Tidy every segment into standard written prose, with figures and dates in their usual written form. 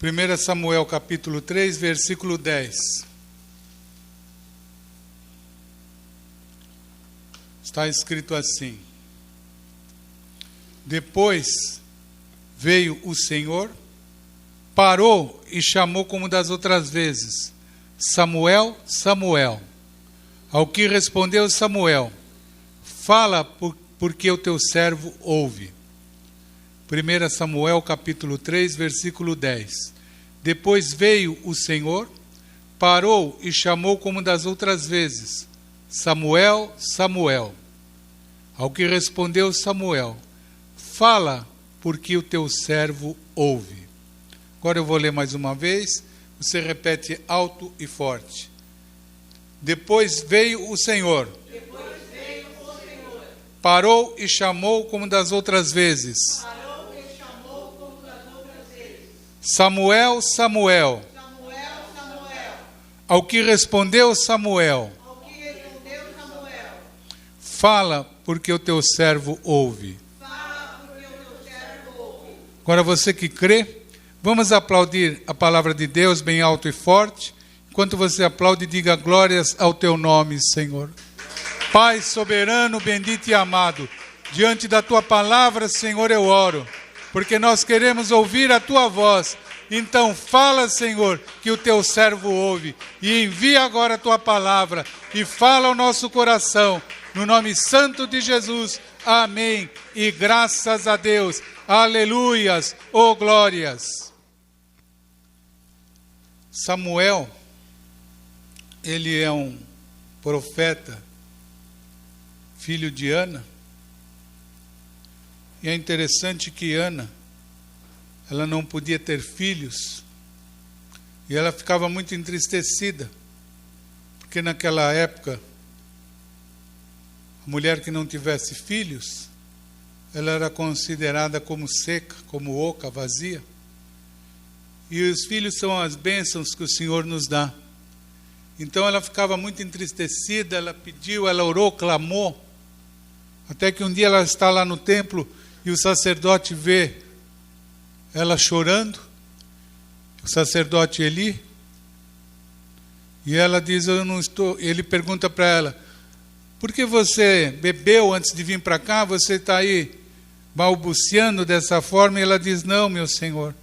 1 Samuel capítulo 3, versículo 10. Está escrito assim: Depois veio o Senhor, parou e chamou como das outras vezes: Samuel, Samuel. Ao que respondeu Samuel: Fala, porque o teu servo ouve. 1 Samuel capítulo 3, versículo 10. Depois veio o Senhor, parou e chamou como das outras vezes: Samuel, Samuel. Ao que respondeu Samuel: Fala, porque o teu servo ouve. Agora eu vou ler mais uma vez, você repete alto e forte. Depois veio o Senhor, parou e chamou como das outras vezes: Samuel, Samuel. Ao que respondeu Samuel: Fala, porque o teu servo ouve. Agora você que crê, vamos aplaudir a palavra de Deus bem alto e forte. Enquanto você aplaude, diga glórias ao teu nome, Senhor. Pai soberano, bendito e amado, diante da tua palavra, Senhor, eu oro, porque nós queremos ouvir a tua voz. Então fala, Senhor, que o teu servo ouve, e envia agora a tua palavra, e fala ao nosso coração, no nome santo de Jesus. Amém. E graças a Deus. Aleluias. Oh, glórias. Samuel, ele é um profeta, filho de Ana. E é interessante que Ana, ela não podia ter filhos. E ela ficava muito entristecida, porque naquela época, a mulher que não tivesse filhos, ela era considerada como seca, como oca, vazia. E os filhos são as bênçãos que o Senhor nos dá. Então ela ficava muito entristecida, ela pediu, ela orou, clamou, até que um dia ela está lá no templo e o sacerdote vê ela chorando, o sacerdote Eli, e ela diz: eu não estou. Ele pergunta para ela: por que você bebeu antes de vir para cá? Você está aí balbuciando dessa forma? E ela diz: não, meu Senhor,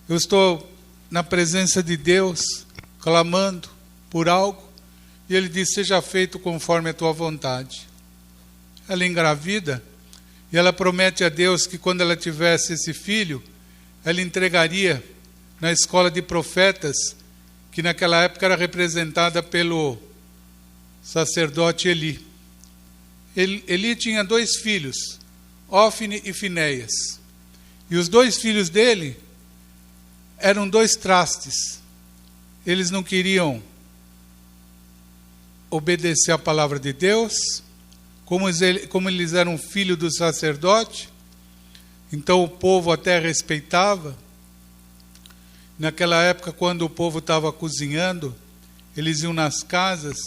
eu estou na presença de Deus, clamando por algo. E ele diz: seja feito conforme a tua vontade. Ela engravida, e ela promete a Deus que quando ela tivesse esse filho, ela entregaria na escola de profetas, que naquela época era representada pelo sacerdote Eli. Eli tinha 2 filhos, Ófine e Finéias. E os 2 filhos dele eram 2 trastes. Eles não queriam obedecer à palavra de Deus, como eles eram filhos do sacerdote, então o povo até respeitava. Naquela época, quando o povo estava cozinhando, eles iam nas casas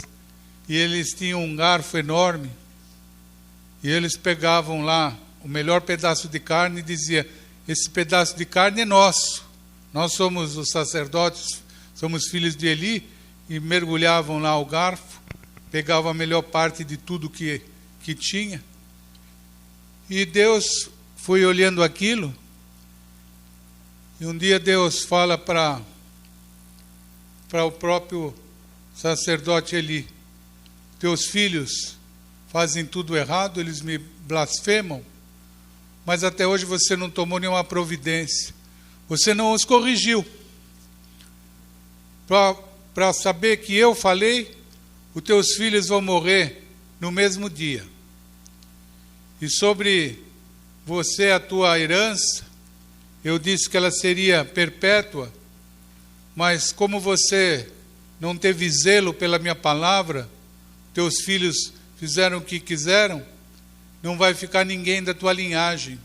e eles tinham um garfo enorme, e eles pegavam lá o melhor pedaço de carne e diziam: esse pedaço de carne é nosso, nós somos os sacerdotes, somos filhos de Eli. E mergulhavam lá o garfo, pegavam a melhor parte de tudo que tinha. E Deus foi olhando aquilo, e um dia Deus fala para o próprio sacerdote Eli: teus filhos fazem tudo errado, eles me blasfemam, mas até hoje você não tomou nenhuma providência, você não os corrigiu. Para saber que eu falei, os teus filhos vão morrer no mesmo dia. E sobre você, a tua herança, eu disse que ela seria perpétua, mas como você não teve zelo pela minha palavra, teus filhos fizeram o que quiseram, não vai ficar ninguém da tua linhagem.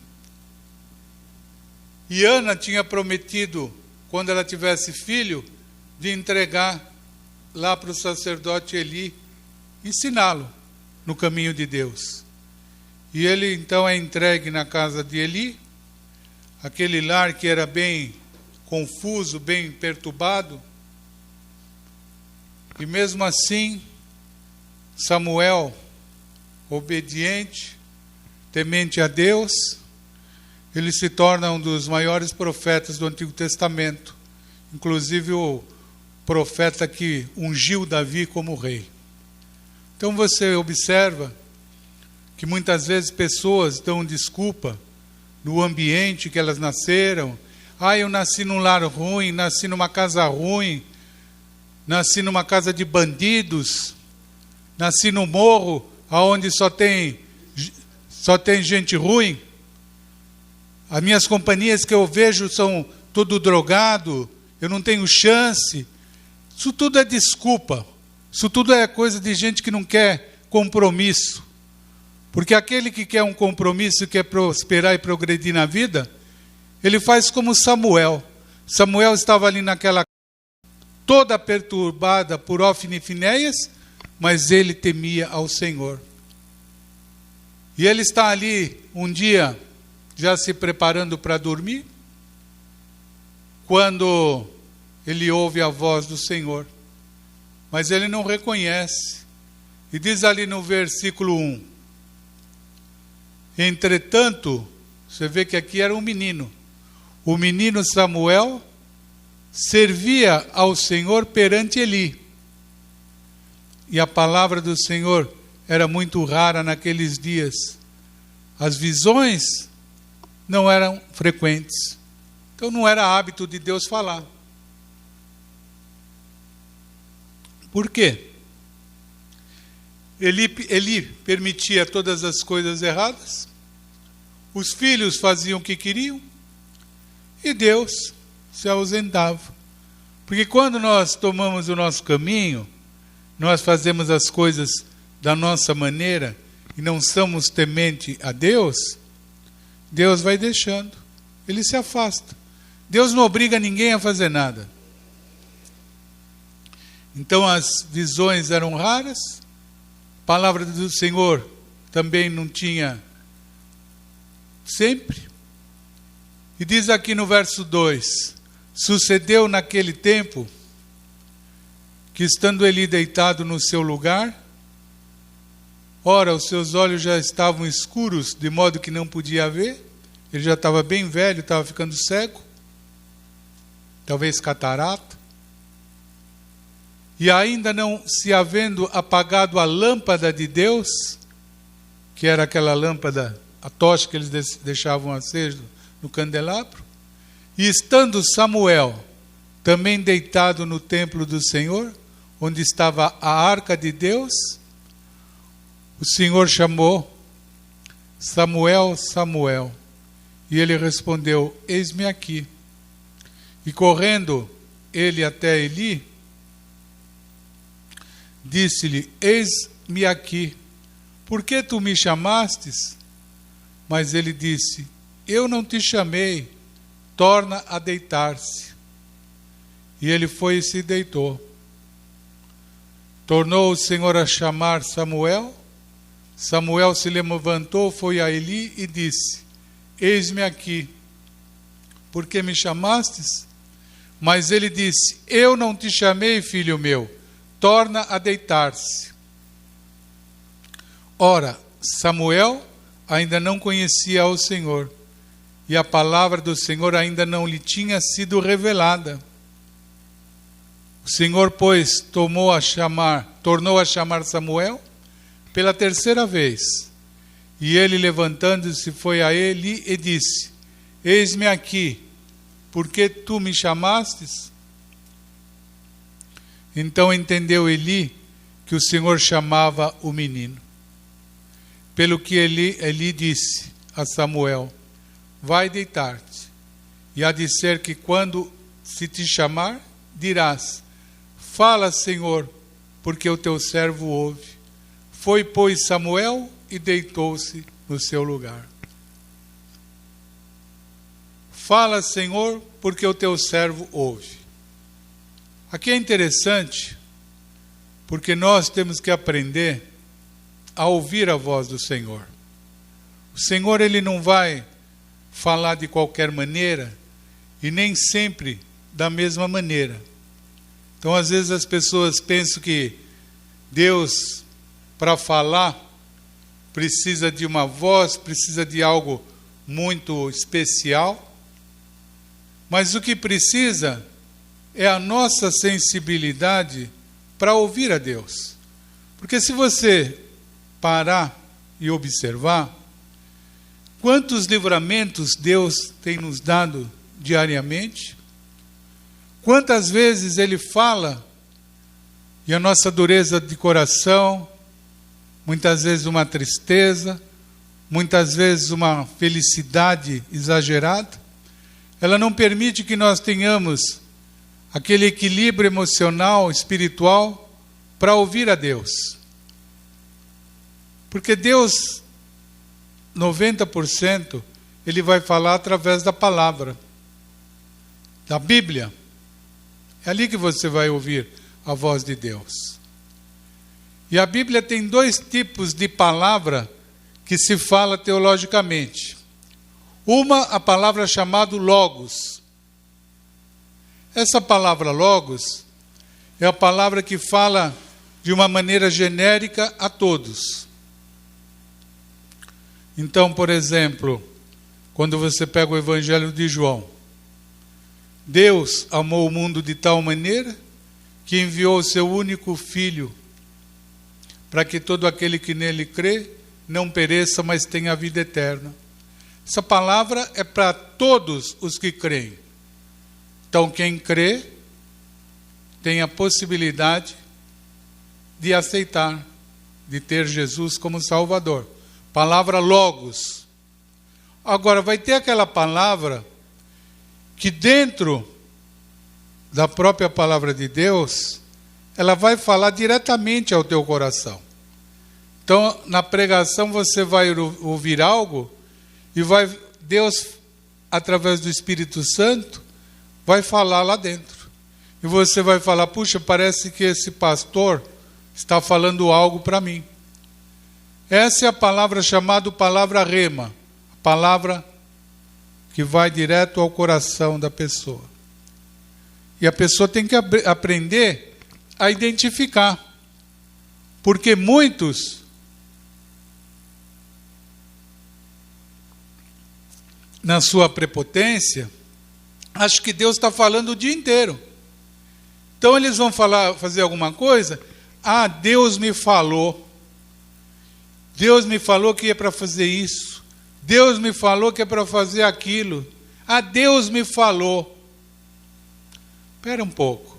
E Ana tinha prometido, quando ela tivesse filho, de entregar lá para o sacerdote Eli, ensiná-lo no caminho de Deus. E ele então é entregue na casa de Eli, aquele lar que era bem confuso, bem perturbado. E mesmo assim, Samuel, obediente, temente a Deus, ele se torna um dos maiores profetas do Antigo Testamento, inclusive o profeta que ungiu Davi como rei. Então você observa que muitas vezes pessoas dão desculpa no ambiente que elas nasceram. Eu nasci num lar ruim, nasci numa casa ruim, nasci numa casa de bandidos, nasci no morro onde só tem gente ruim. As minhas companhias que eu vejo são tudo drogado, eu não tenho chance. Isso tudo é desculpa. Isso tudo é coisa de gente que não quer compromisso. Porque aquele que quer um compromisso, quer prosperar e progredir na vida, ele faz como Samuel. Samuel estava ali naquela toda perturbada por Ofni e Finéias, mas ele temia ao Senhor. E ele está ali um dia, já se preparando para dormir, quando ele ouve a voz do Senhor. Mas ele não reconhece. E diz ali no versículo 1, entretanto, você vê que aqui era um menino. O menino Samuel servia ao Senhor perante Eli. E a palavra do Senhor era muito rara naqueles dias. As visões não eram frequentes. Então não era hábito de Deus falar. Por quê? Eli permitia todas as coisas erradas. Os filhos faziam o que queriam. E Deus se ausentava. Porque quando nós tomamos o nosso caminho, nós fazemos as coisas da nossa maneira e não somos temente a Deus, Deus vai deixando. Ele se afasta. Deus não obriga ninguém a fazer nada. Então as visões eram raras, a palavra do Senhor também não tinha sempre. E diz aqui no verso 2, sucedeu naquele tempo que estando Eli deitado no seu lugar, ora, os seus olhos já estavam escuros, de modo que não podia ver, ele já estava bem velho, estava ficando cego, talvez catarata. E ainda não se havendo apagado a lâmpada de Deus, que era aquela lâmpada, a tocha que eles deixavam acesa no candelabro, e estando Samuel também deitado no templo do Senhor, onde estava a arca de Deus, o Senhor chamou, Samuel, Samuel, e ele respondeu, eis-me aqui. E correndo ele até Eli, disse-lhe, eis-me aqui, por que tu me chamastes? Mas ele disse, eu não te chamei, torna a deitar-se. E ele foi e se deitou. Tornou o Senhor a chamar Samuel. Samuel se levantou, foi a Eli e disse, eis-me aqui, por que me chamastes? Mas ele disse, eu não te chamei, filho meu, torna a deitar-se. Ora, Samuel ainda não conhecia ao Senhor, e a palavra do Senhor ainda não lhe tinha sido revelada. O Senhor, pois, tornou a chamar Samuel pela terceira vez. E ele, levantando-se, foi a Eli e disse, eis-me aqui, por que tu me chamastes? Então entendeu Eli que o Senhor chamava o menino. Pelo que Eli disse a Samuel, vai deitar-te, e há de ser que quando se te chamar, dirás, fala, Senhor, porque o teu servo ouve. Foi, pois, Samuel e deitou-se no seu lugar. Fala, Senhor, porque o teu servo ouve. Aqui é interessante, porque nós temos que aprender a ouvir a voz do Senhor. O Senhor, ele não vai falar de qualquer maneira, e nem sempre da mesma maneira. Então, às vezes as pessoas pensam que Deus, para falar, precisa de uma voz, precisa de algo muito especial, mas o que precisa é a nossa sensibilidade para ouvir a Deus. Porque se você parar e observar, quantos livramentos Deus tem nos dado diariamente, quantas vezes Ele fala e a nossa dureza de coração, muitas vezes uma tristeza, muitas vezes uma felicidade exagerada, ela não permite que nós tenhamos aquele equilíbrio emocional, espiritual, para ouvir a Deus. Porque Deus, 90%, Ele vai falar através da palavra, da Bíblia. É ali que você vai ouvir a voz de Deus. E a Bíblia tem dois tipos de palavra que se fala teologicamente. Uma, a palavra chamada logos. Essa palavra logos é a palavra que fala de uma maneira genérica a todos. Então, por exemplo, quando você pega o Evangelho de João, Deus amou o mundo de tal maneira que enviou o seu único Filho, para que todo aquele que nele crê não pereça, mas tenha a vida eterna. Essa palavra é para todos os que creem. Então, quem crê tem a possibilidade de aceitar, de ter Jesus como Salvador. Palavra logos. Agora, vai ter aquela palavra que dentro da própria palavra de Deus, ela vai falar diretamente ao teu coração. Então, na pregação você vai ouvir algo e Deus, através do Espírito Santo, vai falar lá dentro. E você vai falar, puxa, parece que esse pastor está falando algo para mim. Essa é a palavra chamada palavra rema, a palavra que vai direto ao coração da pessoa. E a pessoa tem que aprender a identificar. Porque muitos na sua prepotência, acham que Deus está falando o dia inteiro. Então eles vão fazer alguma coisa, Deus me falou. Deus me falou que é para fazer isso. Deus me falou que é para fazer aquilo. Deus me falou. Espera um pouco.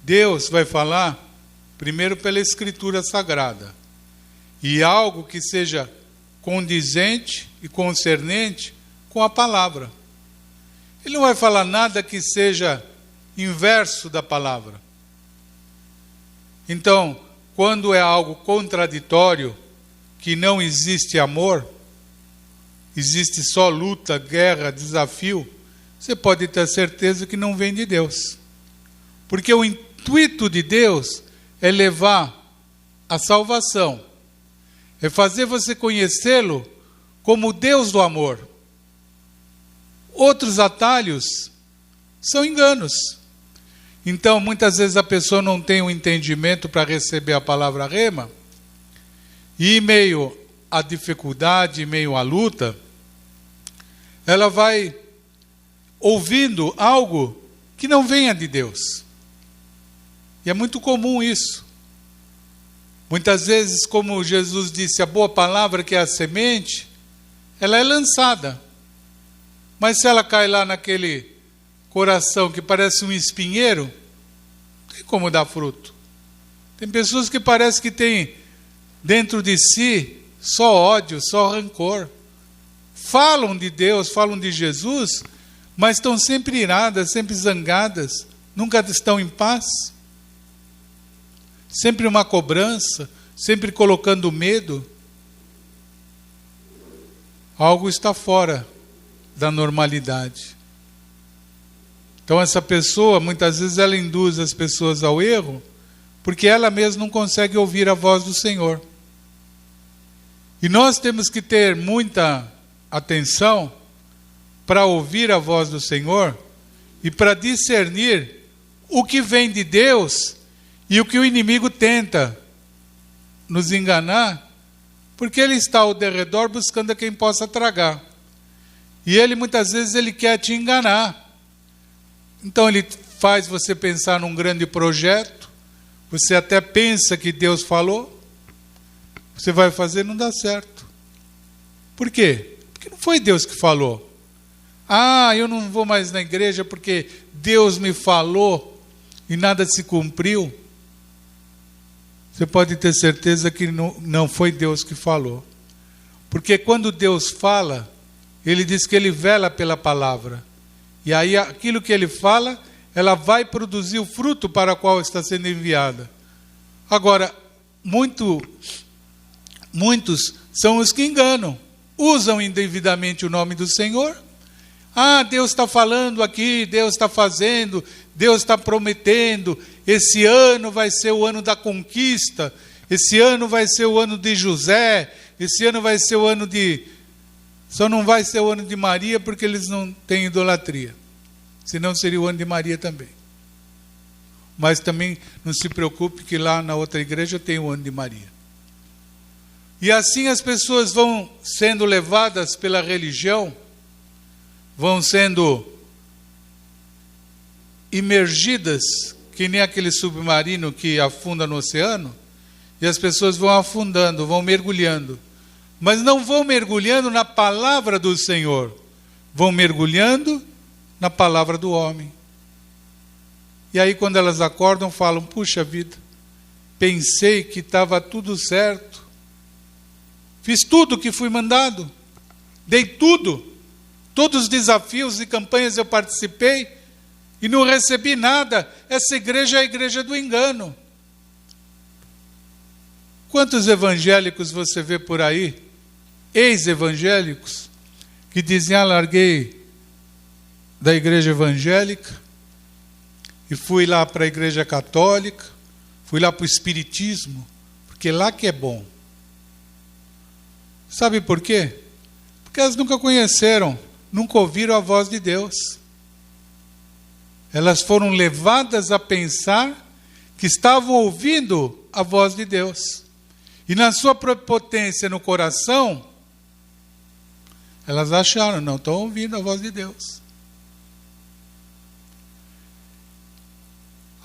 Deus vai falar primeiro pela Escritura Sagrada. E algo que seja condizente e concernente com a palavra. Ele não vai falar nada que seja inverso da palavra. Então, quando é algo contraditório, que não existe amor, existe só luta, guerra, desafio, você pode ter certeza que não vem de Deus. Porque o intuito de Deus é levar a salvação, é fazer você conhecê-lo como o Deus do amor. Outros atalhos são enganos. Então, muitas vezes a pessoa não tem um entendimento para receber a palavra rema, e em meio à dificuldade, em meio à luta, ela vai ouvindo algo que não venha de Deus. E é muito comum isso. Muitas vezes, como Jesus disse, a boa palavra, que é a semente, ela é lançada. Mas se ela cai lá naquele coração que parece um espinheiro, não tem como dar fruto. Tem pessoas que parece que têm dentro de si só ódio, só rancor. Falam de Deus, falam de Jesus, mas estão sempre iradas, sempre zangadas, nunca estão em paz. Sempre uma cobrança, sempre colocando medo. Algo está fora da normalidade. Então essa pessoa, muitas vezes ela induz as pessoas ao erro, porque ela mesma não consegue ouvir a voz do Senhor. E nós temos que ter muita atenção para ouvir a voz do Senhor e para discernir o que vem de Deus e o que o inimigo tenta nos enganar, porque ele está ao derredor buscando a quem possa tragar. E ele muitas vezes ele quer te enganar. Então ele faz você pensar num grande projeto, você até pensa que Deus falou, você vai fazer, não dá certo. Por quê? Porque não foi Deus que falou. Ah, eu não vou mais na igreja porque Deus me falou e nada se cumpriu. Você pode ter certeza que não foi Deus que falou. Porque quando Deus fala, Ele diz que Ele vela pela palavra. E aí aquilo que Ele fala, ela vai produzir o fruto para o qual está sendo enviada. Agora, muitos são os que enganam. Usam indevidamente o nome do Senhor. Ah, Deus está falando aqui, Deus está fazendo, Deus está prometendo, esse ano vai ser o ano da conquista, esse ano vai ser o ano de José, esse ano vai ser o ano de... Só não vai ser o ano de Maria porque eles não têm idolatria. Senão seria o ano de Maria também. Mas também não se preocupe que lá na outra igreja tem o ano de Maria. E assim as pessoas vão sendo levadas pela religião, vão sendo imergidas, que nem aquele submarino que afunda no oceano, e as pessoas vão afundando, vão mergulhando. Mas não vão mergulhando na palavra do Senhor, vão mergulhando na palavra do homem. E aí quando elas acordam, falam, puxa vida, pensei que estava tudo certo, fiz tudo o que fui mandado, dei tudo, todos os desafios e campanhas eu participei e não recebi nada. Essa igreja é a igreja do engano. Quantos evangélicos você vê por aí, ex-evangélicos, que dizem, larguei da igreja evangélica e fui lá para a igreja católica, fui lá para o espiritismo, porque lá que é bom. Sabe por quê? Porque elas nunca conheceram, nunca ouviram a voz de Deus. Elas foram levadas a pensar que estavam ouvindo a voz de Deus. E na sua prepotência no coração, elas acharam, não estão ouvindo a voz de Deus.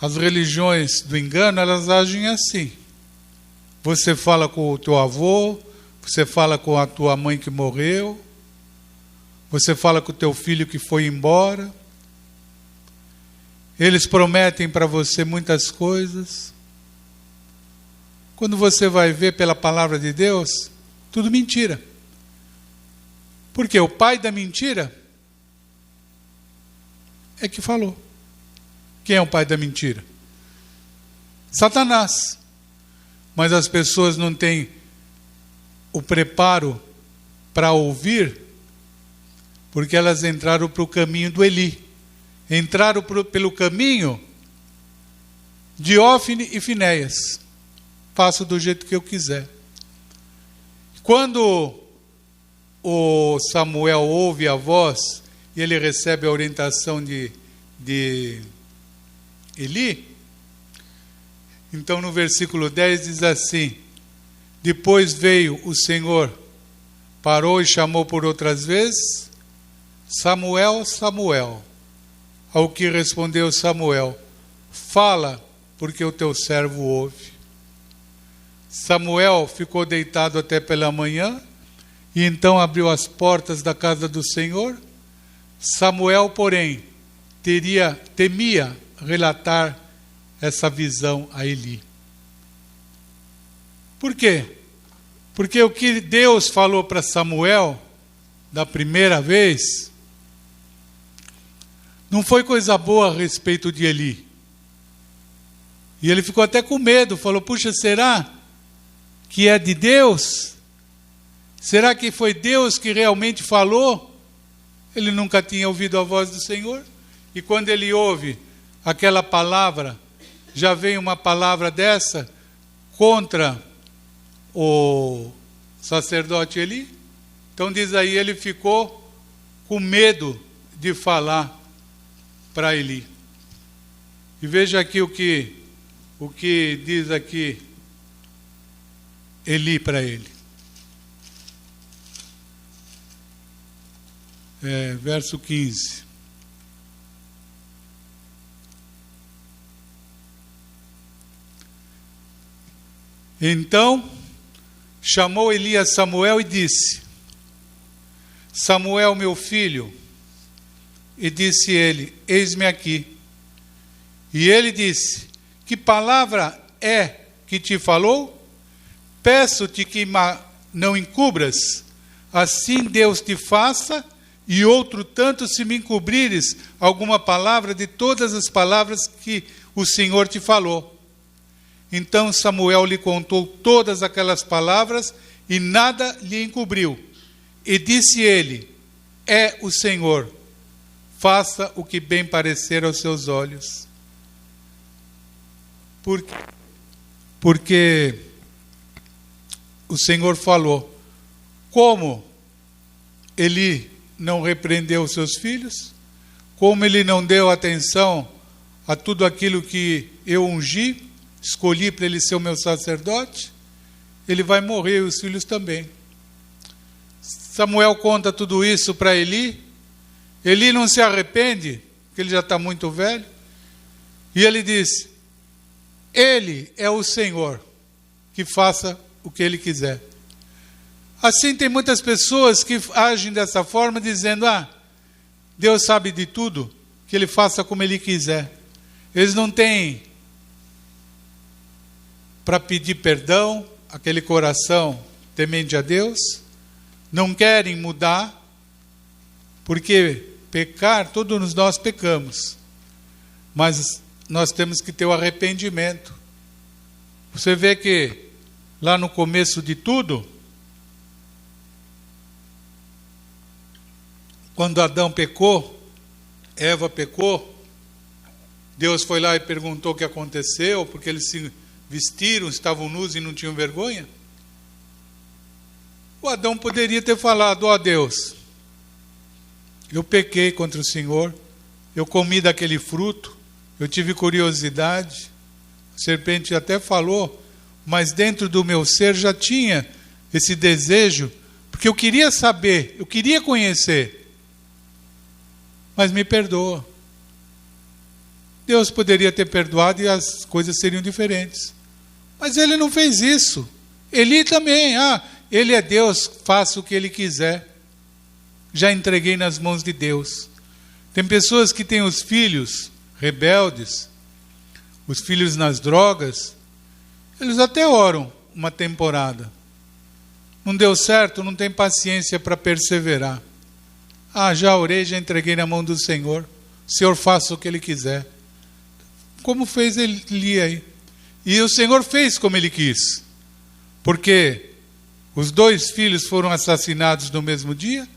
As religiões do engano, elas agem assim. Você fala com o teu avô, você fala com a tua mãe que morreu, você fala com o teu filho que foi embora. Eles prometem para você muitas coisas. Quando você vai ver pela palavra de Deus, tudo mentira. Porque o pai da mentira é que falou. Quem é o pai da mentira? Satanás. Mas as pessoas não têm o preparo para ouvir, porque elas entraram para o caminho do Eli. Entraram pelo caminho de Ófine e Finéias. Faço do jeito que eu quiser. Quando o Samuel ouve a voz e ele recebe a orientação de Eli, então no versículo 10 diz assim, depois veio o Senhor, parou e chamou por outras vezes, Samuel, Samuel. Ao que respondeu Samuel, fala, porque o teu servo ouve. Samuel ficou deitado até pela manhã, e então abriu as portas da casa do Senhor. Samuel, porém, temia relatar essa visão a Eli. Por quê? Porque o que Deus falou para Samuel, da primeira vez, não foi coisa boa a respeito de Eli. E ele ficou até com medo, falou, puxa, será que é de Deus? Será que foi Deus que realmente falou? Ele nunca tinha ouvido a voz do Senhor. E quando ele ouve aquela palavra, já vem uma palavra dessa contra o sacerdote Eli. Então diz aí, ele ficou com medo de falar para Eli. E veja aqui o que diz aqui Eli para ele. Verso 15. Então chamou Eli a Samuel e disse: Samuel, meu filho. E disse ele: eis-me aqui. E ele disse: que palavra é que te falou? Peço-te que não encubras, assim Deus te faça, e outro tanto se me encobrires alguma palavra de todas as palavras que o Senhor te falou. Então Samuel lhe contou todas aquelas palavras e nada lhe encobriu. E disse ele: é o Senhor, faça o que bem parecer aos seus olhos. Porque o Senhor falou. Como Eli não repreendeu os seus filhos, como ele não deu atenção a tudo aquilo que eu ungi, escolhi para ele ser o meu sacerdote, ele vai morrer e os filhos também. Samuel conta tudo isso para Eli. Eli não se arrepende, porque ele já está muito velho. E ele diz: ele é o Senhor, que faça o que ele quiser. Assim tem muitas pessoas que agem dessa forma, dizendo: Deus sabe de tudo, que ele faça como ele quiser. Eles não têm para pedir perdão, aquele coração temente a Deus, não querem mudar, porque pecar, todos nós pecamos, mas nós temos que ter o arrependimento. Você vê que lá no começo de tudo, quando Adão pecou, Eva pecou, Deus foi lá e perguntou o que aconteceu, porque eles se vestiram, estavam nus e não tinham vergonha. O Adão poderia ter falado: ó Deus, eu pequei contra o Senhor, eu comi daquele fruto, eu tive curiosidade, a serpente até falou, mas dentro do meu ser já tinha esse desejo, porque eu queria saber, eu queria conhecer, mas me perdoa. Deus poderia ter perdoado e as coisas seriam diferentes. Mas ele não fez isso. Eli também, ele é Deus, faça o que ele quiser. Já entreguei nas mãos de Deus. Tem pessoas que têm os filhos rebeldes, os filhos nas drogas, eles até oram uma temporada. Não deu certo, não tem paciência para perseverar. Já orei, já entreguei na mão do Senhor. O Senhor faça o que ele quiser. Como fez Eli aí. E o Senhor fez como ele quis. Porque os 2 filhos foram assassinados no mesmo dia.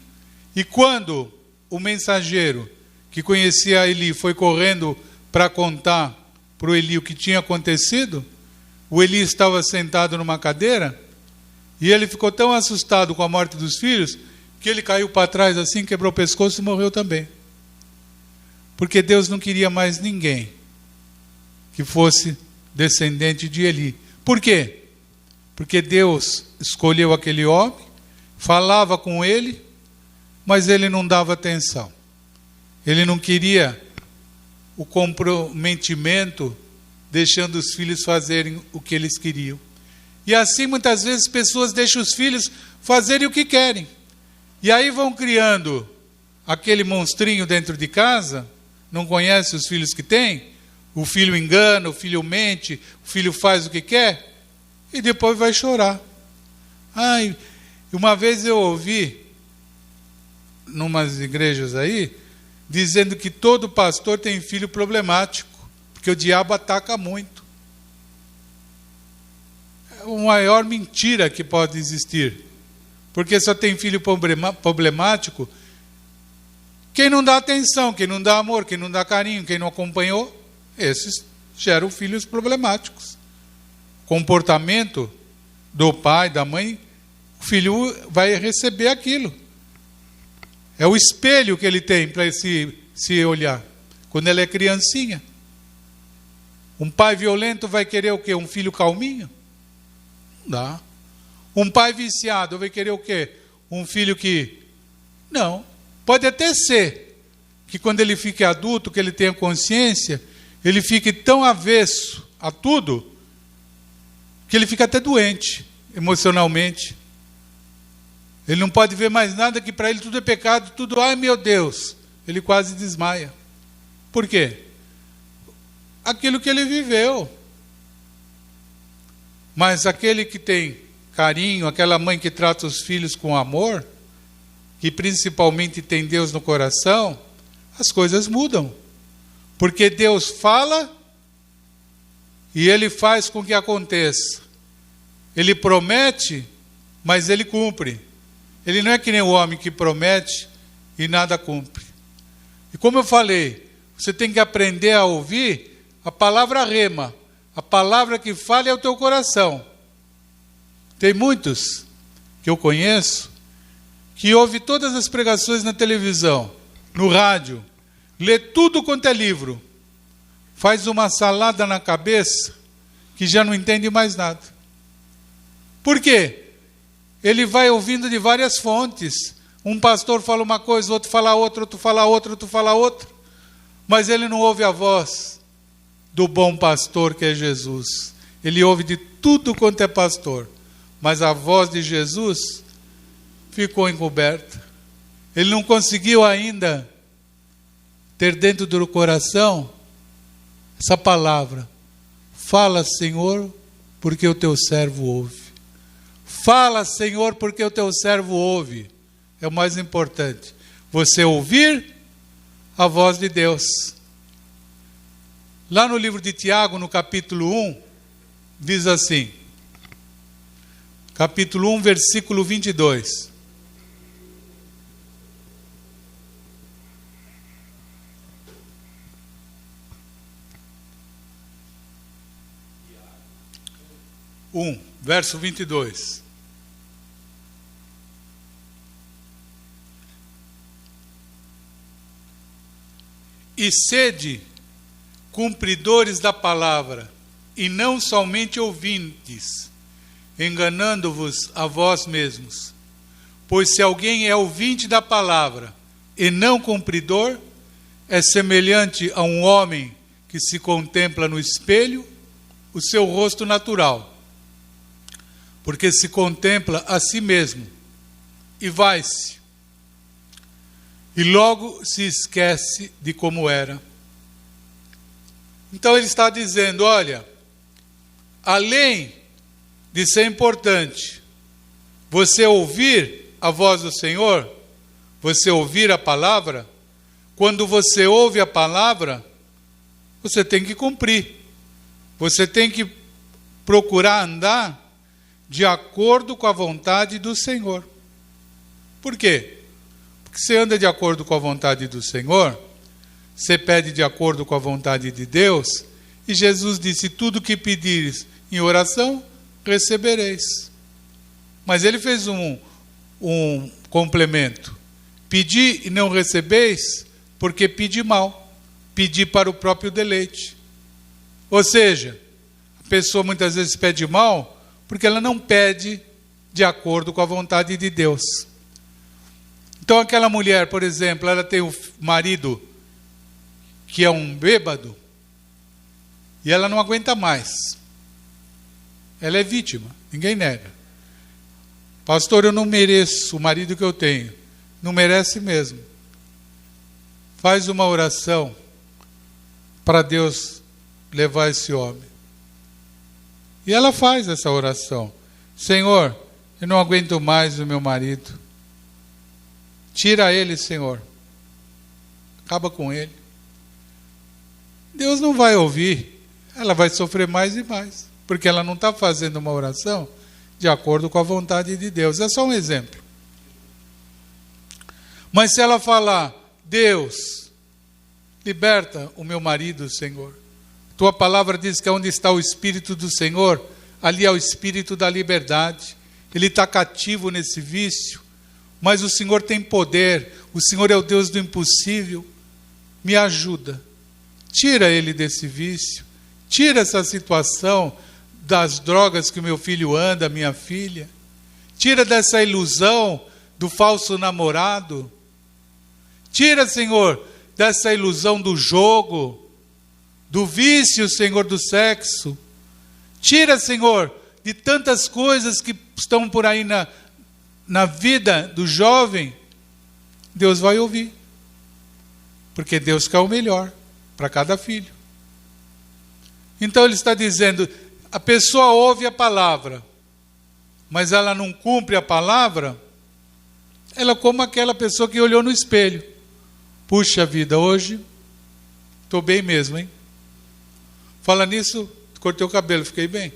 E quando o mensageiro que conhecia Eli foi correndo para contar para o Eli o que tinha acontecido, o Eli estava sentado numa cadeira e ele ficou tão assustado com a morte dos filhos que ele caiu para trás assim, quebrou o pescoço e morreu também. Porque Deus não queria mais ninguém que fosse descendente de Eli. Por quê? Porque Deus escolheu aquele homem, falava com ele, mas ele não dava atenção. Ele não queria o comprometimento, deixando os filhos fazerem o que eles queriam. E assim muitas vezes pessoas deixam os filhos fazerem o que querem. E aí vão criando aquele monstrinho dentro de casa, não conhece os filhos que tem, o filho engana, o filho mente, o filho faz o que quer, e depois vai chorar. Uma vez eu ouvi, numas igrejas aí, dizendo que todo pastor tem filho problemático, porque o diabo ataca muito. É a maior mentira que pode existir, porque só tem filho problemático quem não dá atenção, quem não dá amor, quem não dá carinho, quem não acompanhou. Esses geram filhos problemáticos. Comportamento do pai, da mãe, o filho vai receber aquilo. É o espelho que ele tem para se olhar. quando ela é criancinha. Um pai violento vai querer o quê? Um filho calminho? Não dá. Um pai viciado vai querer o quê? Um filho que... Não. Pode até ser que quando ele fique adulto, que ele tenha consciência, ele fique tão avesso a tudo, que ele fica até doente, emocionalmente. Ele não pode ver mais nada, que para ele tudo é pecado, tudo, ai meu Deus, ele quase desmaia. Por quê? Aquilo que ele viveu. Mas aquele que tem carinho, aquela mãe que trata os filhos com amor, que principalmente tem Deus no coração, as coisas mudam. Porque Deus fala e Ele faz com que aconteça. Ele promete, mas Ele cumpre. Ele não é que nem o homem que promete e nada cumpre. E como eu falei, você tem que aprender a ouvir a palavra rema. A palavra que fala é o teu coração. Tem muitos que eu conheço que ouvem todas as pregações na televisão, no rádio, lê tudo quanto é livro, faz uma salada na cabeça que já não entende mais nada. Por quê? Ele vai ouvindo de várias fontes. Um pastor fala uma coisa, outro fala outra, outro fala outra, outro fala outra. Mas ele não ouve a voz do bom pastor que é Jesus. Ele ouve de tudo quanto é pastor. Mas a voz de Jesus ficou encoberta. Ele não conseguiu ainda ter dentro do coração essa palavra. Fala, Senhor, porque o teu servo ouve. Fala, Senhor, porque o teu servo ouve. É o mais importante. Você ouvir a voz de Deus. Lá no livro de Tiago, no capítulo 1, diz assim. Capítulo 1, versículo 22. Verso 22. E sede cumpridores da palavra, e não somente ouvintes, enganando-vos a vós mesmos. Pois se alguém é ouvinte da palavra e não cumpridor, é semelhante a um homem que se contempla no espelho o seu rosto natural, porque se contempla a si mesmo e vai-se, e logo se esquece de como era. Então ele está dizendo, olha, além de ser importante você ouvir a voz do Senhor, você ouvir a palavra, quando você ouve a palavra, você tem que cumprir. Você tem que procurar andar de acordo com a vontade do Senhor. Por quê? Porque você anda de acordo com a vontade do Senhor, você pede de acordo com a vontade de Deus, e Jesus disse, tudo que pedires em oração, recebereis. Mas ele fez um complemento. Pedi e não recebeis, porque pedi mal. Pedi para o próprio deleite. Ou seja, a pessoa muitas vezes pede mal, porque ela não pede de acordo com a vontade de Deus. Então aquela mulher, por exemplo, ela tem o marido que é um bêbado, e ela não aguenta mais. Ela é vítima, ninguém nega. Pastor, eu não mereço o marido que eu tenho. Não merece mesmo. Faz uma oração para Deus levar esse homem. E ela faz essa oração. Senhor, eu não aguento mais o meu marido. Tira ele, Senhor. Acaba com ele. Deus não vai ouvir. Ela vai sofrer mais e mais. Porque ela não está fazendo uma oração de acordo com a vontade de Deus. É só um exemplo. Mas se ela falar, Deus, liberta o meu marido, Senhor. Tua palavra diz que onde está o Espírito do Senhor, ali é o Espírito da liberdade. Ele está cativo nesse vício, mas o Senhor tem poder, o Senhor é o Deus do impossível. Me ajuda, tira ele desse vício, tira essa situação das drogas que o meu filho anda, minha filha, tira dessa ilusão do falso namorado, tira, Senhor, dessa ilusão do jogo, do vício, Senhor, do sexo, tira, Senhor, de tantas coisas que estão por aí na vida do jovem. Deus vai ouvir, porque Deus quer o melhor para cada filho. Então ele está dizendo, a pessoa ouve a palavra, mas ela não cumpre a palavra, ela é como aquela pessoa que olhou no espelho. Puxa vida, hoje estou bem mesmo, hein? Fala nisso, cortei o cabelo, fiquei bem.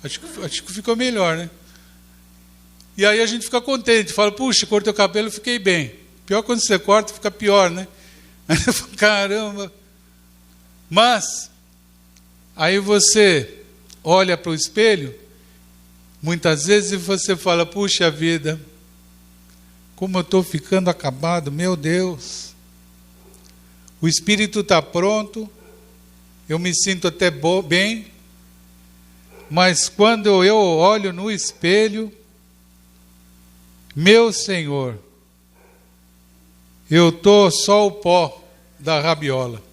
Acho que ficou melhor, né? E aí a gente fica contente, fala, puxa, cortei o cabelo, fiquei bem. Pior quando você corta, fica pior, né? Aí eu falo, caramba. Mas, aí você olha para o espelho, muitas vezes você fala, puxa vida, como eu estou ficando acabado, meu Deus. O espírito está pronto, eu me sinto até bem, mas quando eu olho no espelho, meu Senhor, eu estou só o pó da rabiola.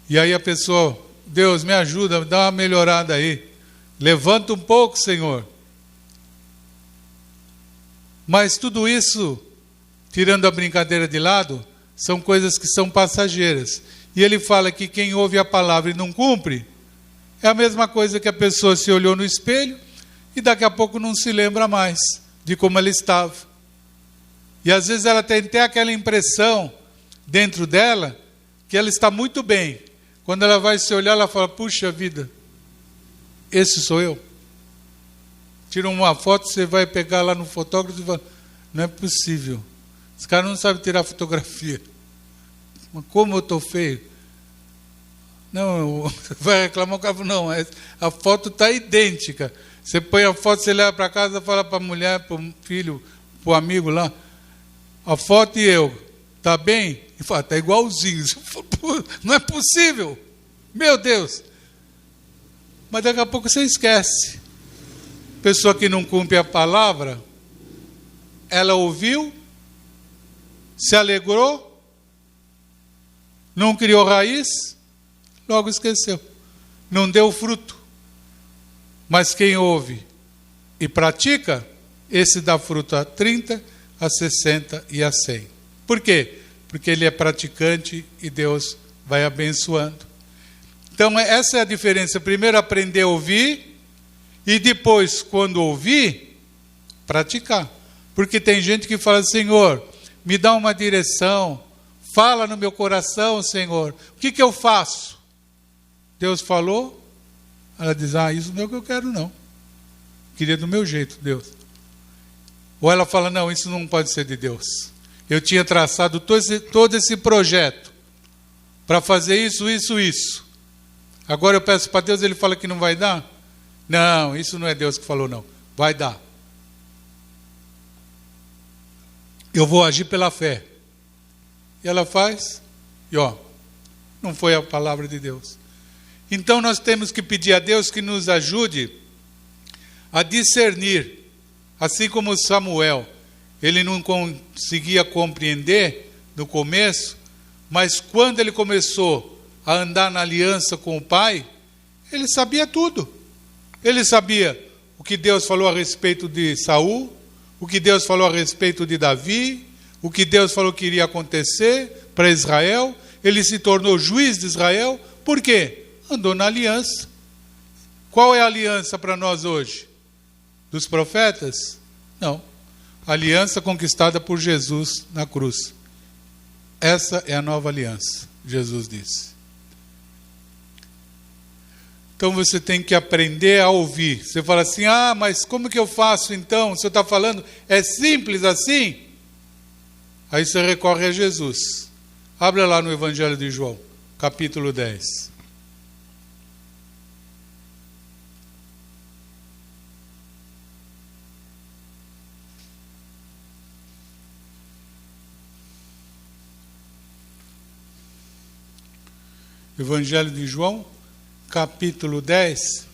E aí a pessoa, Deus, me ajuda, dá uma melhorada aí. Levanta um pouco, Senhor. Mas tudo isso, tirando a brincadeira de lado, são coisas que são passageiras. E ele fala que quem ouve a palavra e não cumpre, é a mesma coisa que a pessoa se olhou no espelho e daqui a pouco não se lembra mais de como ela estava. E às vezes ela tem até aquela impressão dentro dela que ela está muito bem. Quando ela vai se olhar, ela fala, puxa vida, esse sou eu. Tira uma foto, você vai pegar lá no fotógrafo e fala, não é possível. Esse cara não sabe tirar fotografia. Mas como eu estou feio? Não, vai reclamar o cara, não, a foto está idêntica. Você põe a foto, você leva para casa, fala para a mulher, para o filho, para o amigo lá, a foto e eu, está bem? E fala, está igualzinho. Não é possível. Meu Deus. Mas daqui a pouco você esquece. Pessoa que não cumpre a palavra, ela ouviu, se alegrou, não criou raiz, logo esqueceu. Não deu fruto. Mas quem ouve e pratica, esse dá fruto a 30, a 60 e a 100. Por quê? Porque ele é praticante e Deus vai abençoando. Então essa é a diferença. Primeiro aprender a ouvir e depois, quando ouvir, praticar. Porque tem gente que fala, Senhor, me dá uma direção, fala no meu coração, Senhor. O que eu faço? Deus falou, ela diz, isso não é o que eu quero não. Queria do meu jeito, Deus. Ou ela fala, não, isso não pode ser de Deus. Eu tinha traçado todo esse projeto para fazer isso. Agora eu peço para Deus, ele fala que não vai dar? Não, isso não é Deus que falou não. Vai dar. Eu vou agir pela fé. E ela faz, e não foi a palavra de Deus. Então nós temos que pedir a Deus que nos ajude a discernir, assim como Samuel, ele não conseguia compreender no começo, mas quando ele começou a andar na aliança com o pai, ele sabia tudo. Ele sabia o que Deus falou a respeito de Saul, o que Deus falou a respeito de Davi, o que Deus falou que iria acontecer para Israel. Ele se tornou juiz de Israel. Por quê? Andou na aliança. Qual é a aliança para nós hoje? Dos profetas? Não. A aliança conquistada por Jesus na cruz. Essa é a nova aliança, Jesus disse. Então você tem que aprender a ouvir. Você fala assim, mas como que eu faço então? O senhor está falando, é simples assim? Aí você recorre a Jesus. Abra lá no Evangelho de João, capítulo 10. Evangelho de João, capítulo 10,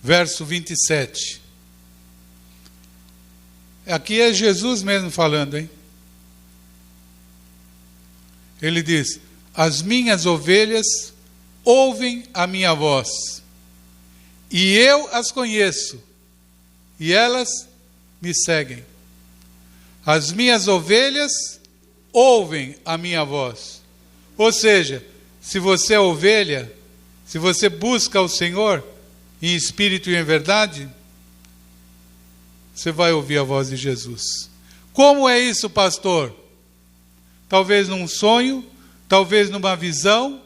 verso 27. Aqui é Jesus mesmo falando, hein? Ele diz: as minhas ovelhas ouvem a minha voz, e eu as conheço, e elas me seguem. As minhas ovelhas ouvem a minha voz. Ou seja, se você é ovelha, se você busca o Senhor em espírito e em verdade, você vai ouvir a voz de Jesus. Como é isso, pastor? Talvez num sonho, talvez numa visão,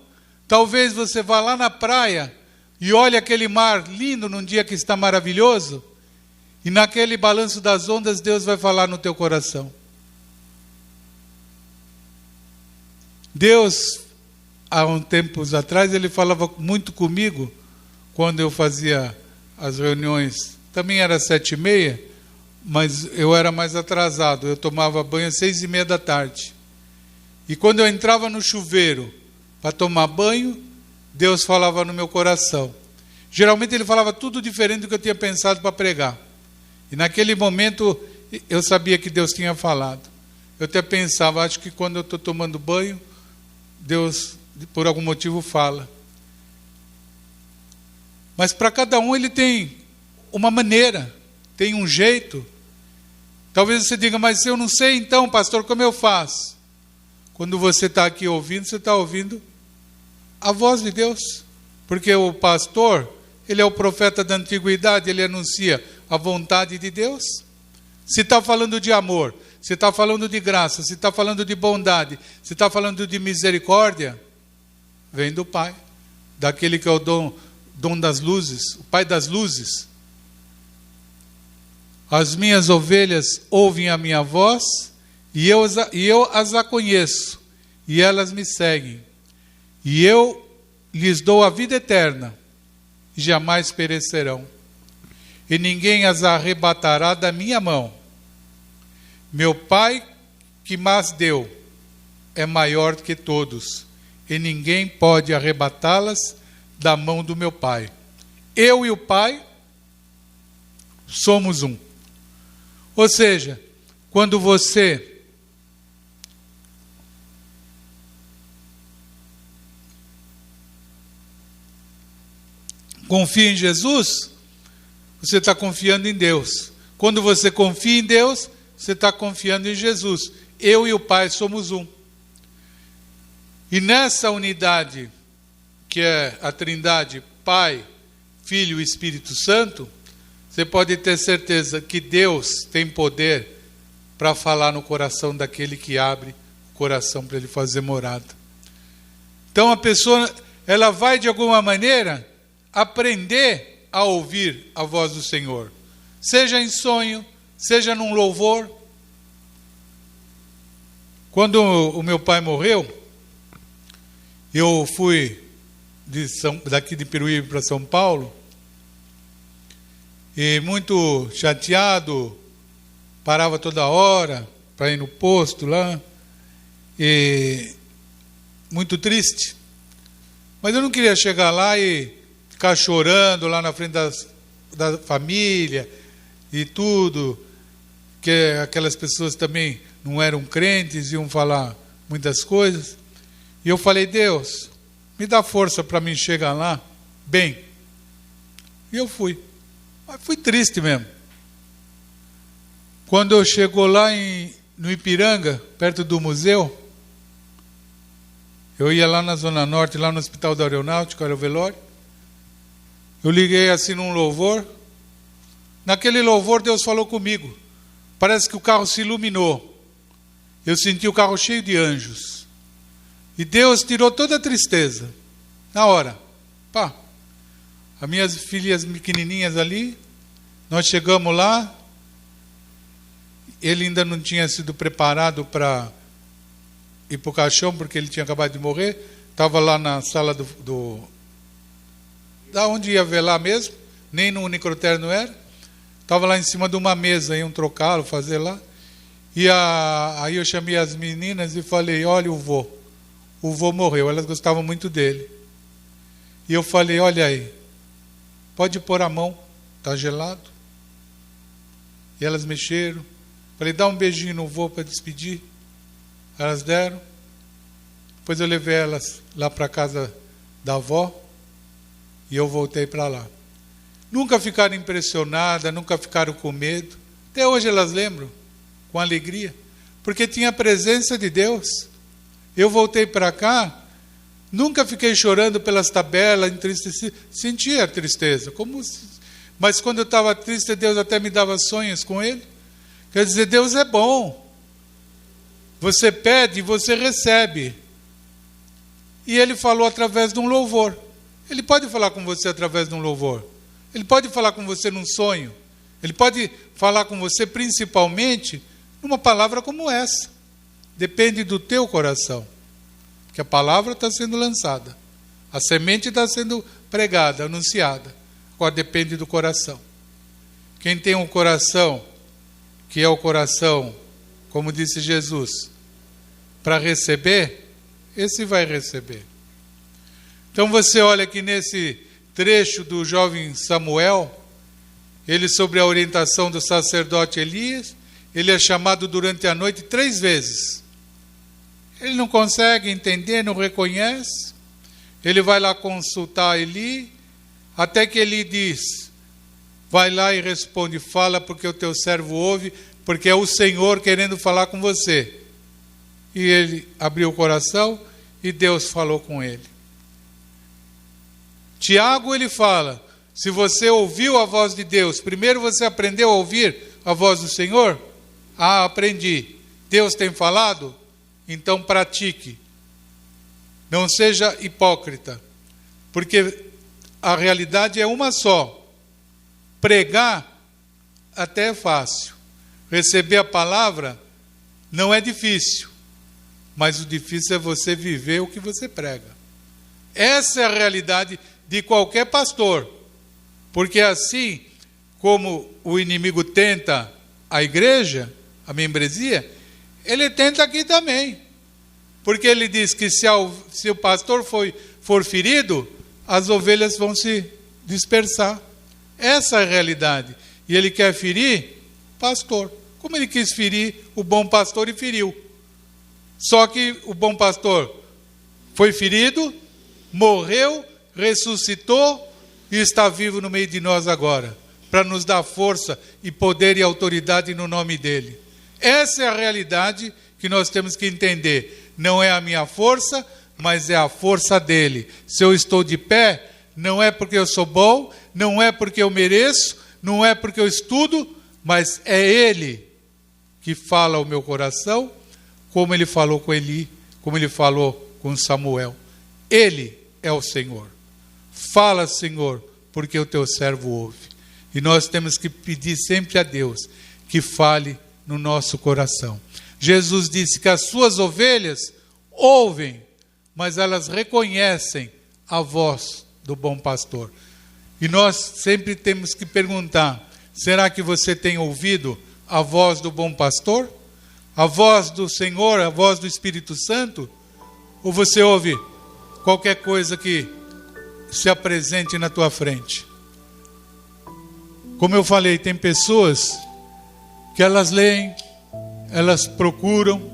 talvez você vá lá na praia e olhe aquele mar lindo num dia que está maravilhoso, e naquele balanço das ondas Deus vai falar no teu coração. Deus, há uns tempos atrás, ele falava muito comigo, quando eu fazia as reuniões, também era 7h30, mas eu era mais atrasado, eu tomava banho às 6h30 da tarde. E quando eu entrava no chuveiro para tomar banho, Deus falava no meu coração. Geralmente ele falava tudo diferente do que eu tinha pensado para pregar. E naquele momento eu sabia que Deus tinha falado. Eu até pensava, acho que quando eu estou tomando banho, Deus por algum motivo fala. Mas para cada um ele tem uma maneira, tem um jeito. Talvez você diga, mas eu não sei então, pastor, como eu faço? Quando você está aqui ouvindo, você está ouvindo a voz de Deus. Porque o pastor, ele é o profeta da antiguidade, ele anuncia a vontade de Deus. Se está falando de amor, se está falando de graça, se está falando de bondade, se está falando de misericórdia, vem do Pai, daquele que é o dom das luzes, o Pai das luzes. As minhas ovelhas ouvem a minha voz, e eu as conheço, e elas me seguem. E eu lhes dou a vida eterna, e jamais perecerão. E ninguém as arrebatará da minha mão. Meu Pai que mas deu é maior que todos, e ninguém pode arrebatá-las da mão do meu Pai. Eu e o Pai somos um. Ou seja, quando você confia em Jesus, você está confiando em Deus. Quando você confia em Deus, você está confiando em Jesus. Eu e o Pai somos um. E nessa unidade, que é a Trindade, Pai, Filho e Espírito Santo, você pode ter certeza que Deus tem poder para falar no coração daquele que abre o coração para ele fazer morada. Então a pessoa, ela vai de alguma maneira aprender a ouvir a voz do Senhor, seja em sonho, seja num louvor. Quando o meu pai morreu, eu fui daqui de Peruíbe para São Paulo, e muito chateado, parava toda hora para ir no posto lá, e muito triste. Mas eu não queria chegar lá e ficar chorando lá na frente da família e tudo, que aquelas pessoas também não eram crentes, iam falar muitas coisas. E eu falei, Deus, me dá força para mim chegar lá bem. E eu fui. Mas fui triste mesmo. Quando eu chego lá no Ipiranga, perto do museu, eu ia lá na Zona Norte, lá no Hospital da Aeronáutica, era o velório. Eu liguei assim num louvor. Naquele louvor Deus falou comigo. Parece que o carro se iluminou. Eu senti o carro cheio de anjos. E Deus tirou toda a tristeza. Na hora. Pá. As minhas filhas pequenininhas ali. Nós chegamos lá. Ele ainda não tinha sido preparado para ir para o caixão, porque ele tinha acabado de morrer. Estava lá na sala da onde ia velar mesmo. Nem no necrotério não era. Estava lá em cima de uma mesa, iam trocá-lo, fazer lá. E aí eu chamei as meninas e falei, olha o vô morreu. Elas gostavam muito dele. E eu falei, olha aí, pode pôr a mão, está gelado. E elas mexeram. Falei, dá um beijinho no vô para despedir. Elas deram. Depois eu levei elas lá para a casa da avó e eu voltei para lá. Nunca ficaram impressionadas, nunca ficaram com medo. Até hoje elas lembram, com alegria, porque tinha a presença de Deus. Eu voltei para cá, nunca fiquei chorando pelas tabelas, entristecido. Sentia a tristeza, mas quando eu estava triste, Deus até me dava sonhos com Ele. Quer dizer, Deus é bom. Você pede e você recebe. E Ele falou através de um louvor. Ele pode falar com você através de um louvor. Ele pode falar com você num sonho. Ele pode falar com você principalmente numa palavra como essa. Depende do teu coração. Que a palavra está sendo lançada. A semente está sendo pregada, anunciada. Agora depende do coração. Quem tem um coração, que é o coração, como disse Jesus, para receber, esse vai receber. Então você olha aqui nesse trecho do jovem Samuel, ele sob a orientação do sacerdote Elias, ele é chamado durante a noite 3 vezes. Ele não consegue entender, não reconhece. Ele vai lá consultar Eli, até que Eli diz, vai lá e responde, fala porque o teu servo ouve, porque é o Senhor querendo falar com você. E ele abriu o coração e Deus falou com ele. Tiago, ele fala, se você ouviu a voz de Deus, primeiro você aprendeu a ouvir a voz do Senhor? Ah, aprendi. Deus tem falado? Então pratique. Não seja hipócrita, porque a realidade é uma só. Pregar até é fácil. Receber a palavra não é difícil. Mas o difícil é você viver o que você prega. Essa é a realidade de qualquer pastor. Porque assim como o inimigo tenta a igreja, a membresia, ele tenta aqui também. Porque ele diz que se o pastor for ferido, as ovelhas vão se dispersar. Essa é a realidade. E ele quer ferir pastor. Como ele quis ferir o bom pastor e feriu. Só que o bom pastor foi ferido, morreu, ressuscitou e está vivo no meio de nós agora, para nos dar força e poder e autoridade no nome dele. Essa é a realidade que nós temos que entender. Não é a minha força, mas é a força dele. Se eu estou de pé, não é porque eu sou bom, não é porque eu mereço, não é porque eu estudo, mas é ele que fala ao meu coração, como ele falou com Eli, como ele falou com Samuel. Ele é o Senhor. Fala, Senhor, porque o teu servo ouve. E nós temos que pedir sempre a Deus que fale no nosso coração. Jesus disse que as suas ovelhas ouvem, mas elas reconhecem a voz do bom pastor. E nós sempre temos que perguntar, será que você tem ouvido a voz do bom pastor? A voz do Senhor, a voz do Espírito Santo? Ou você ouve qualquer coisa que se apresente na tua frente? Como eu falei, tem pessoas que elas leem, elas procuram,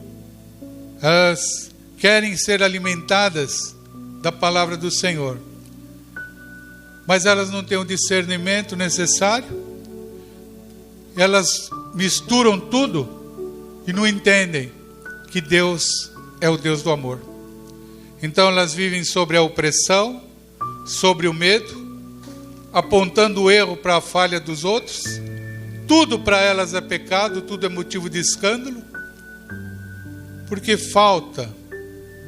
elas querem ser alimentadas da palavra do Senhor, mas elas não têm o discernimento necessário, elas misturam tudo e não entendem que Deus é o Deus do amor. Então elas vivem sobre a opressão, sobre o medo, apontando o erro para a falha dos outros. Tudo para elas é pecado, tudo é motivo de escândalo, porque falta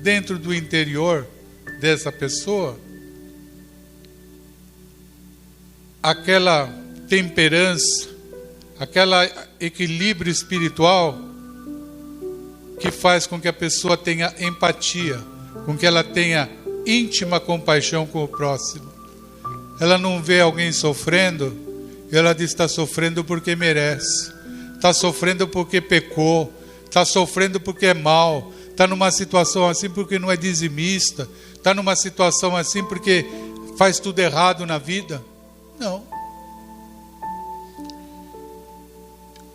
dentro do interior dessa pessoa aquela temperança, aquele equilíbrio espiritual que faz com que a pessoa tenha empatia, com que ela tenha íntima compaixão com o próximo. Ela não vê alguém sofrendo, e ela diz, está sofrendo porque merece, está sofrendo porque pecou, está sofrendo porque é mau, está numa situação assim porque não é dizimista, está numa situação assim porque faz tudo errado na vida. Não.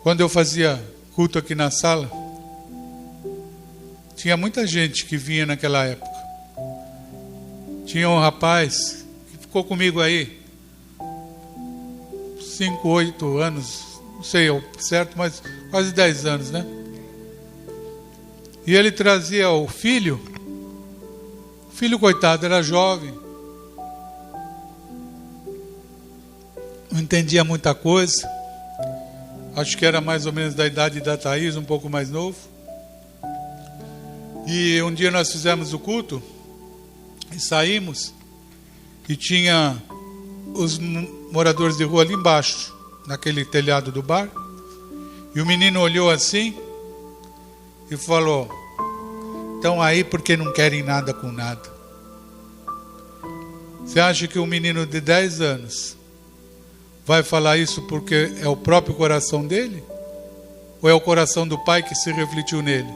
Quando eu fazia culto aqui na sala, tinha muita gente que vinha naquela época. Tinha um rapaz que ficou comigo aí 5, 8 anos, não sei certo, mas quase 10 anos, né? E ele trazia o filho coitado, era jovem, não entendia muita coisa, acho que era mais ou menos da idade da Thaís, um pouco mais novo. E um dia nós fizemos o culto e saímos, e tinha os moradores de rua ali embaixo, naquele telhado do bar, e o menino olhou assim e falou: estão aí porque não querem nada com nada. Você acha que um menino de 10 anos vai falar isso porque é o próprio coração dele? Ou é o coração do pai que se refletiu nele?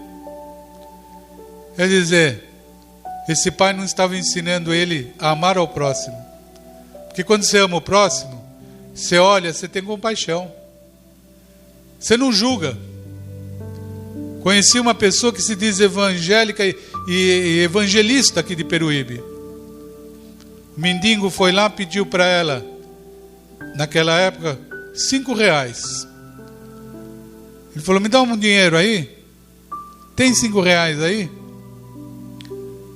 Quer dizer, esse pai não estava ensinando ele a amar ao próximo. Porque quando você ama o próximo, você olha, você tem compaixão. Você não julga. Conheci uma pessoa que se diz evangélica e evangelista aqui de Peruíbe. O mendigo foi lá, pediu para ela, naquela época, 5 reais. Ele falou: me dá um dinheiro aí? Tem 5 reais aí?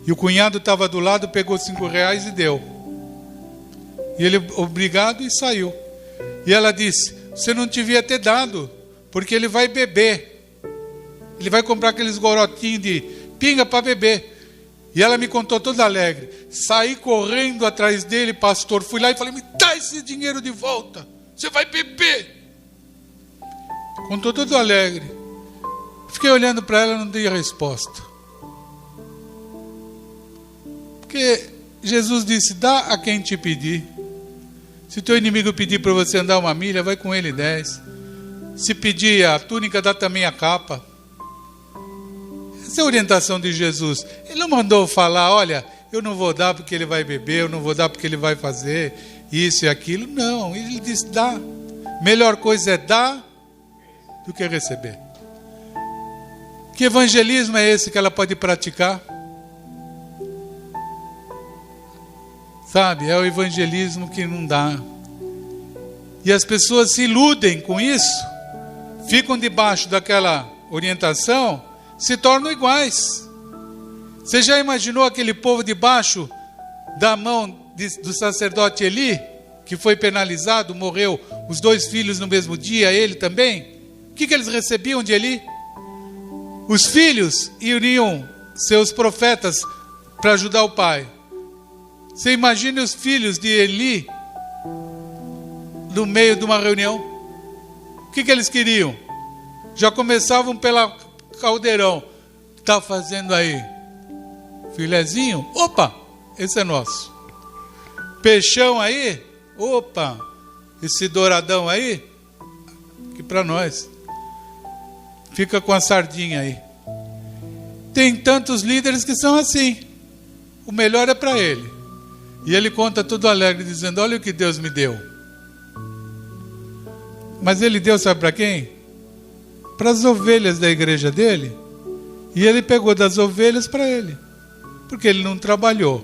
E o cunhado estava do lado, pegou 5 reais e deu. E ele, obrigado, e saiu. E ela disse: você não devia ter dado, porque ele vai beber. Ele vai comprar aqueles gorotinhos de pinga para beber. E ela me contou toda alegre. Saí correndo atrás dele, pastor. Fui lá e falei: me dá esse dinheiro de volta. Você vai beber. Contou todo alegre. Fiquei olhando para ela e não dei resposta. Porque Jesus disse: dá a quem te pedir. Se teu inimigo pedir para você andar 1 milha, vai com ele 10. Se pedir a túnica, dá também a capa. Essa é a orientação de Jesus. Ele não mandou falar: olha, eu não vou dar porque ele vai beber, eu não vou dar porque ele vai fazer isso e aquilo. Não, ele disse: dá. Melhor coisa é dar do que receber. Que evangelismo é esse que ela pode praticar? Sabe, é o evangelismo que não dá. E as pessoas se iludem com isso, ficam debaixo daquela orientação, se tornam iguais. Você já imaginou aquele povo debaixo da mão do sacerdote Eli, que foi penalizado, morreu os 2 filhos no mesmo dia, ele também? O que eles recebiam de Eli? Os filhos iriam seus profetas para ajudar o pai. Você imagina os filhos de Eli no meio de uma reunião? O que eles queriam? Já começavam pela caldeirão. Está fazendo aí? Filezinho? Opa, esse é nosso. Peixão aí? Opa, esse douradão aí? Aqui para nós. Fica com a sardinha aí. Tem tantos líderes que são assim. O melhor é para ele. E ele conta tudo alegre, dizendo: olha o que Deus me deu. Mas ele deu, sabe para quem? Para as ovelhas da igreja dele. E ele pegou das ovelhas para ele. Porque ele não trabalhou.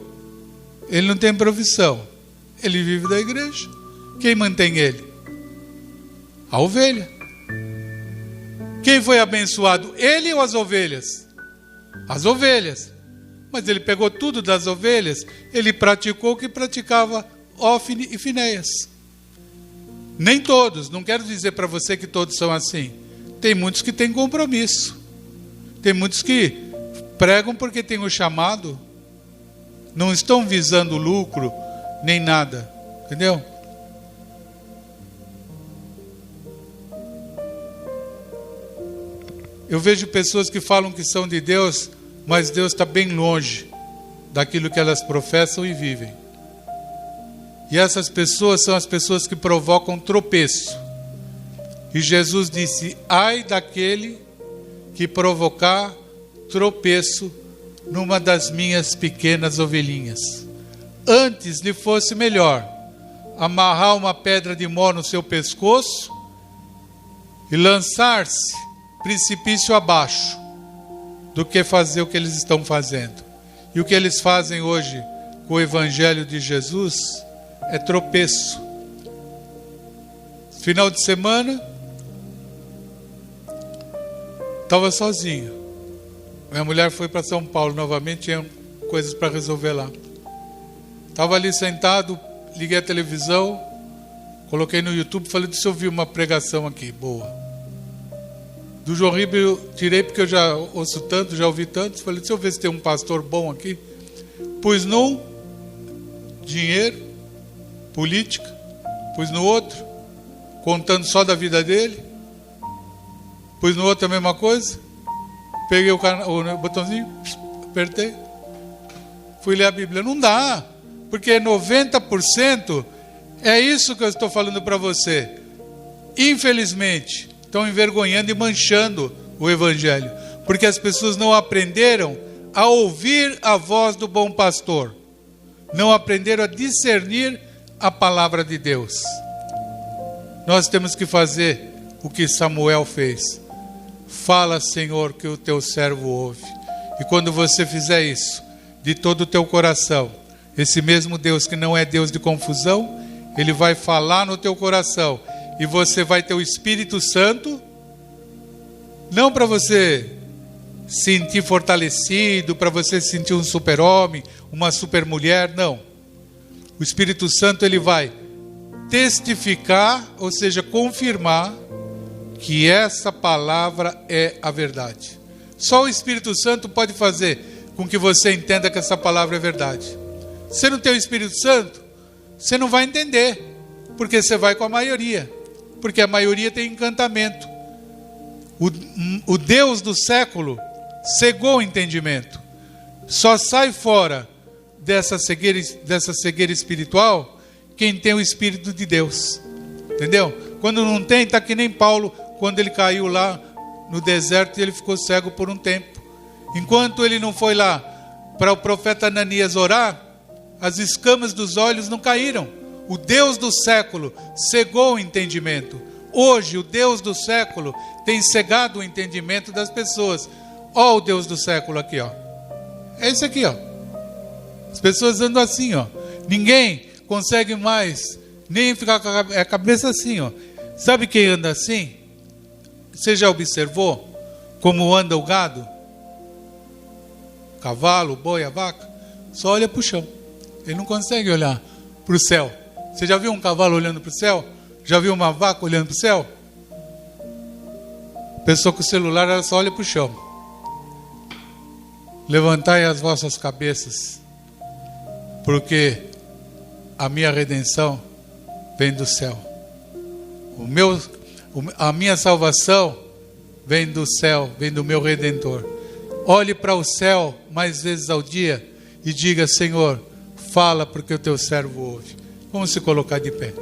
Ele não tem profissão. Ele vive da igreja. Quem mantém ele? A ovelha. Quem foi abençoado? Ele ou as ovelhas? As ovelhas. Mas ele pegou tudo das ovelhas, ele praticou o que praticava Ófine e Finéias. Nem todos, não quero dizer para você que todos são assim. Tem muitos que têm compromisso. Tem muitos que pregam porque têm o chamado, não estão visando lucro, nem nada. Entendeu? Eu vejo pessoas que falam que são de Deus, mas Deus está bem longe daquilo que elas professam e vivem. E essas pessoas são as pessoas que provocam tropeço. E Jesus disse: ai daquele que provocar tropeço numa das minhas pequenas ovelhinhas. antes lhe fosse melhor amarrar uma pedra de mó no seu pescoço e lançar-se precipício abaixo, do que fazer o que eles estão fazendo. E o que eles fazem hoje com o Evangelho de Jesus é tropeço. Final de semana, estava sozinho. Minha mulher foi para São Paulo novamente, tinha coisas para resolver lá. Estava ali sentado, liguei a televisão, coloquei no YouTube, falei, deixa eu ouvir uma pregação aqui, boa. Do João Ribeiro eu tirei porque eu já ouço tanto, já ouvi tanto, falei, deixa eu ver se tem um pastor bom aqui. Pus num, dinheiro, política, pus no outro, contando só da vida dele, pus no outro a mesma coisa, peguei o botãozinho, apertei, fui ler a Bíblia. Não dá, porque 90% é isso que eu estou falando para você. Infelizmente, estão envergonhando e manchando o Evangelho, porque as pessoas não aprenderam a ouvir a voz do bom pastor, não aprenderam a discernir a palavra de Deus. Nós temos que fazer o que Samuel fez. Fala, Senhor, que o teu servo ouve. E quando você fizer isso, de todo o teu coração, esse mesmo Deus que não é Deus de confusão, Ele vai falar no teu coração. E você vai ter o Espírito Santo, não para você sentir fortalecido, para você sentir um super-homem, uma super-mulher, não. O Espírito Santo, ele vai testificar, ou seja, confirmar que essa palavra é a verdade. Só o Espírito Santo pode fazer com que você entenda que essa palavra é verdade. Você não tem o Espírito Santo, você não vai entender, porque você vai com a maioria, porque a maioria tem encantamento. O Deus do século cegou o entendimento. Só sai fora dessa cegueira espiritual quem tem o Espírito de Deus. Entendeu? Quando não tem, está que nem Paulo, quando ele caiu lá no deserto e ele ficou cego por um tempo. Enquanto ele não foi lá para o profeta Ananias orar, as escamas dos olhos não caíram. O Deus do século cegou o entendimento. Hoje o Deus do século tem cegado o entendimento das pessoas. Ó o Deus do século aqui, ó. É esse aqui, ó. As pessoas andam assim, ó. Ninguém consegue mais nem ficar com a cabeça assim, ó. Sabe quem anda assim? Você já observou como anda o gado? O cavalo, o boi, a vaca? Só olha para o chão. Ele não consegue olhar para o céu. Você já viu um cavalo olhando para o céu? Já viu uma vaca olhando para o céu? A pessoa com o celular, ela só olha para o chão. Levantai as vossas cabeças, porque a minha redenção vem do céu. A minha salvação vem do céu, vem do meu Redentor. Olhe para o céu mais vezes ao dia e diga: Senhor, fala porque o teu servo ouve. Vamos se colocar de pé.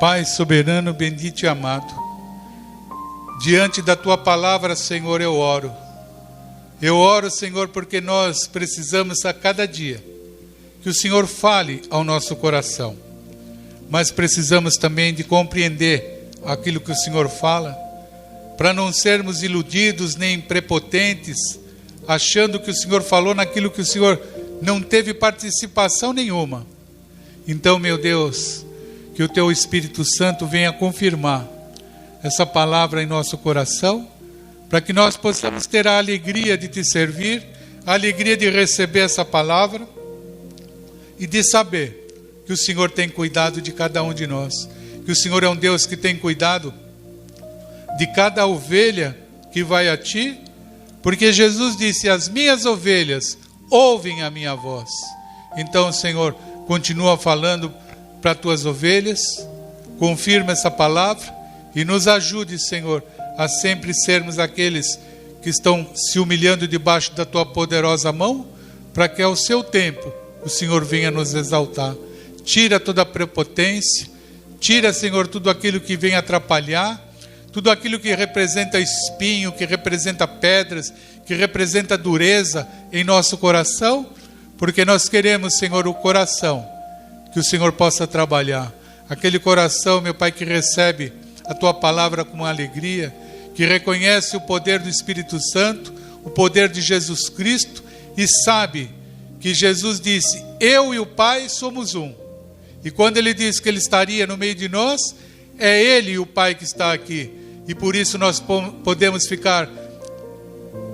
Pai soberano, bendito e amado, diante da tua palavra, Senhor, eu oro. Eu oro, Senhor, porque nós precisamos a cada dia que o Senhor fale ao nosso coração. Mas precisamos também de compreender aquilo que o Senhor fala, para não sermos iludidos nem prepotentes, achando que o Senhor falou naquilo que o Senhor não teve participação nenhuma. Então, meu Deus, que o teu Espírito Santo venha confirmar essa palavra em nosso coração, para que nós possamos ter a alegria de te servir, a alegria de receber essa palavra e de saber que o Senhor tem cuidado de cada um de nós, que o Senhor é um Deus que tem cuidado de cada ovelha que vai a ti, porque Jesus disse: as minhas ovelhas ouvem a minha voz. Então, Senhor, continua falando para as tuas ovelhas, confirma essa palavra e nos ajude, Senhor, a sempre sermos aqueles que estão se humilhando debaixo da tua poderosa mão, para que ao seu tempo o Senhor venha nos exaltar. Tira toda a prepotência, tira, Senhor, tudo aquilo que vem atrapalhar, tudo aquilo que representa espinho, que representa pedras, que representa dureza em nosso coração, porque nós queremos, Senhor, o coração que o Senhor possa trabalhar. Aquele coração, meu Pai, que recebe a Tua palavra com alegria, que reconhece o poder do Espírito Santo, o poder de Jesus Cristo, e sabe que Jesus disse: eu e o Pai somos um. E quando Ele disse que Ele estaria no meio de nós, é Ele e o Pai que está aqui. E por isso nós podemos ficar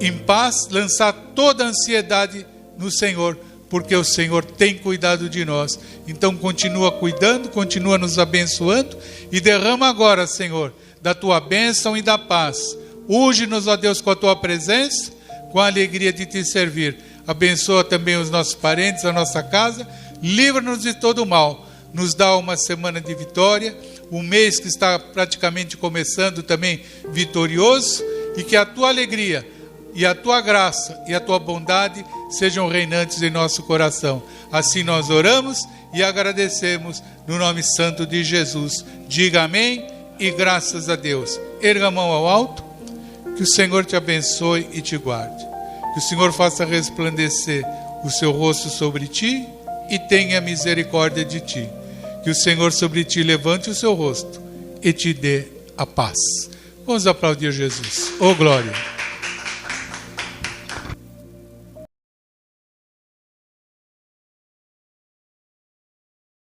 em paz, lançar toda a ansiedade no Senhor, porque o Senhor tem cuidado de nós. Então continua cuidando, continua nos abençoando, e derrama agora, Senhor, da Tua bênção e da paz. Unge-nos, ó Deus, com a Tua presença, com a alegria de Te servir. Abençoa também os nossos parentes, a nossa casa, livra-nos de todo o mal. Nos dá uma semana de vitória, um mês que está praticamente começando também vitorioso, e que a Tua alegria e a Tua graça e a Tua bondade sejam reinantes em nosso coração. Assim nós oramos e agradecemos no nome santo de Jesus. Diga amém e graças a Deus. Erga a mão ao alto. Que o Senhor te abençoe e te guarde. Que o Senhor faça resplandecer o seu rosto sobre ti e tenha misericórdia de ti. Que o Senhor sobre ti levante o seu rosto e te dê a paz. Vamos aplaudir Jesus. Oh, glória!